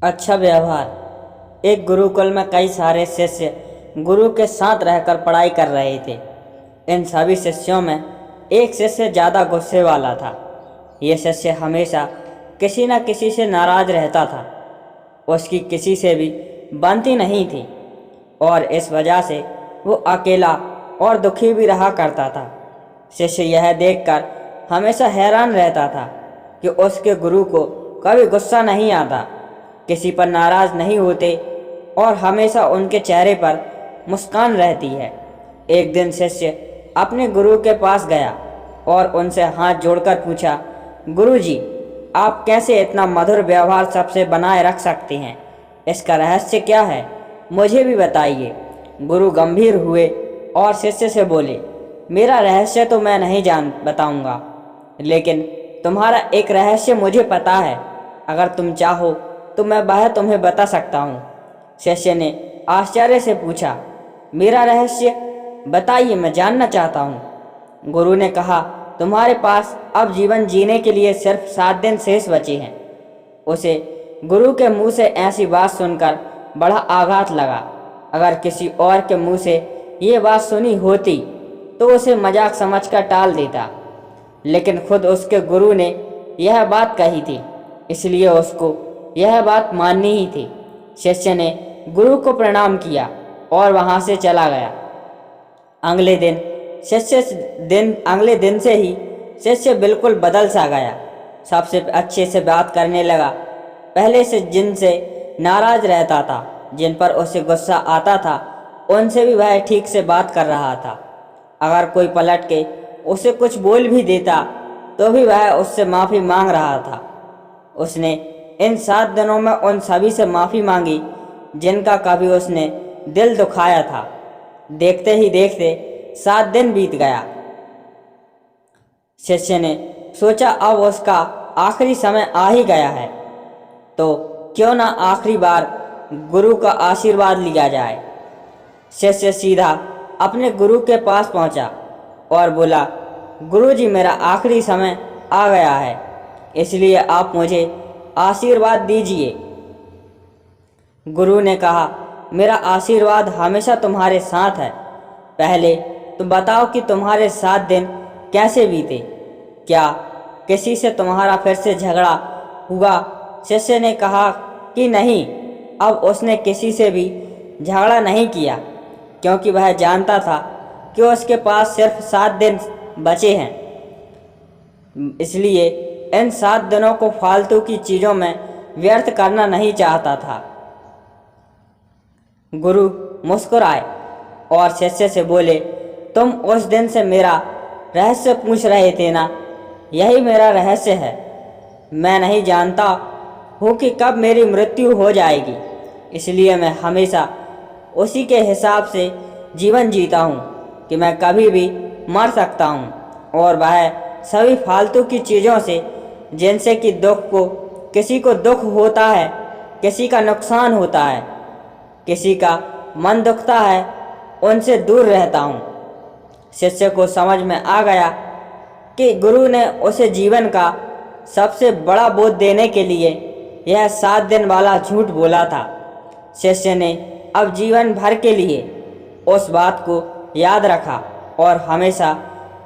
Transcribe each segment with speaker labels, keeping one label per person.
Speaker 1: अच्छा व्यवहार। एक गुरुकुल में कई सारे शिष्य गुरु के साथ रहकर पढ़ाई कर रहे थे। इन सभी शिष्यों में एक शिष्य ज़्यादा गुस्से वाला था। यह शिष्य हमेशा किसी न किसी से नाराज रहता था। उसकी किसी से भी बनती नहीं थी और इस वजह से वो अकेला और दुखी भी रहा करता था। शिष्य यह देखकर हमेशा हैरान रहता था कि उसके गुरु को कभी गुस्सा नहीं आता, किसी पर नाराज नहीं होते और हमेशा उनके चेहरे पर मुस्कान रहती है। एक दिन शिष्य अपने गुरु के पास गया और उनसे हाथ जोड़कर पूछा, गुरुजी, आप कैसे इतना मधुर व्यवहार सबसे बनाए रख सकते हैं? इसका रहस्य क्या है? मुझे भी बताइए। गुरु गंभीर हुए और शिष्य से बोले, मेरा रहस्य तो मैं नहीं बताऊंगा, लेकिन तुम्हारा एक रहस्य मुझे पता है। अगर तुम चाहो तो मैं वह तुम्हें बता सकता हूँ। शिष्य ने आश्चर्य से पूछा, मेरा रहस्य बताइए, मैं जानना चाहता हूँ। गुरु ने कहा, तुम्हारे पास अब जीवन जीने के लिए सिर्फ 7 दिन शेष बचे हैं। उसे गुरु के मुंह से ऐसी बात सुनकर बड़ा आघात लगा। अगर किसी और के मुंह से ये बात सुनी होती तो उसे मजाक समझकर टाल देता, लेकिन खुद उसके गुरु ने यह बात कही थी, इसलिए उसको यह बात माननी ही थी। शिष्य ने गुरु को प्रणाम किया और वहाँ से चला गया। अगले दिन से ही शिष्य बिल्कुल बदल सा गया। सबसे अच्छे से बात करने लगा। पहले से जिनसे नाराज रहता था, जिन पर उसे गुस्सा आता था, उनसे भी वह ठीक से बात कर रहा था। अगर कोई पलट के उसे कुछ बोल भी देता तो भी वह उससे माफ़ी मांग रहा था। उसने इन 7 दिनों में उन सभी से माफ़ी मांगी जिनका कभी उसने दिल दुखाया था। देखते ही देखते 7 दिन बीत गया। शिष्य ने सोचा, अब उसका आखिरी समय आ ही गया है, तो क्यों ना आखिरी बार गुरु का आशीर्वाद लिया जाए। शिष्य सीधा अपने गुरु के पास पहुंचा और बोला, गुरुजी, मेरा आखिरी समय आ गया है, इसलिए आप मुझे आशीर्वाद दीजिए। गुरु ने कहा, मेरा आशीर्वाद हमेशा तुम्हारे साथ है। पहले तुम बताओ कि तुम्हारे 7 दिन कैसे बीते? क्या किसी से तुम्हारा फिर से झगड़ा हुआ? शिष्य ने कहा कि नहीं, अब उसने किसी से भी झगड़ा नहीं किया, क्योंकि वह जानता था कि उसके पास सिर्फ 7 दिन बचे हैं। इसलिए इन 7 दिनों को फालतू की चीज़ों में व्यर्थ करना नहीं चाहता था। गुरु मुस्कुराए और शिष्य से बोले, तुम उस दिन से मेरा रहस्य पूछ रहे थे ना? यही मेरा रहस्य है। मैं नहीं जानता हूँ कि कब मेरी मृत्यु हो जाएगी, इसलिए मैं हमेशा उसी के हिसाब से जीवन जीता हूँ कि मैं कभी भी मर सकता हूँ। और वह सभी फालतू की चीज़ों से, जिनसे कि किसी को दुख होता है, किसी का नुकसान होता है, किसी का मन दुखता है, उनसे दूर रहता हूँ। शिष्य को समझ में आ गया कि गुरु ने उसे जीवन का सबसे बड़ा बोध देने के लिए यह 7 दिन वाला झूठ बोला था। शिष्य ने अब जीवन भर के लिए उस बात को याद रखा और हमेशा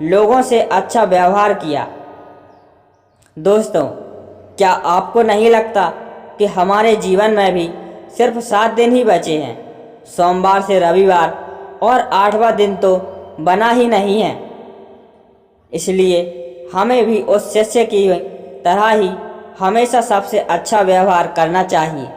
Speaker 1: लोगों से अच्छा व्यवहार किया। दोस्तों, क्या आपको नहीं लगता कि हमारे जीवन में भी सिर्फ 7 दिन ही बचे हैं? सोमवार से रविवार और 8वां दिन तो बना ही नहीं है। इसलिए हमें भी उस शिष्य की तरह ही हमेशा सबसे अच्छा व्यवहार करना चाहिए।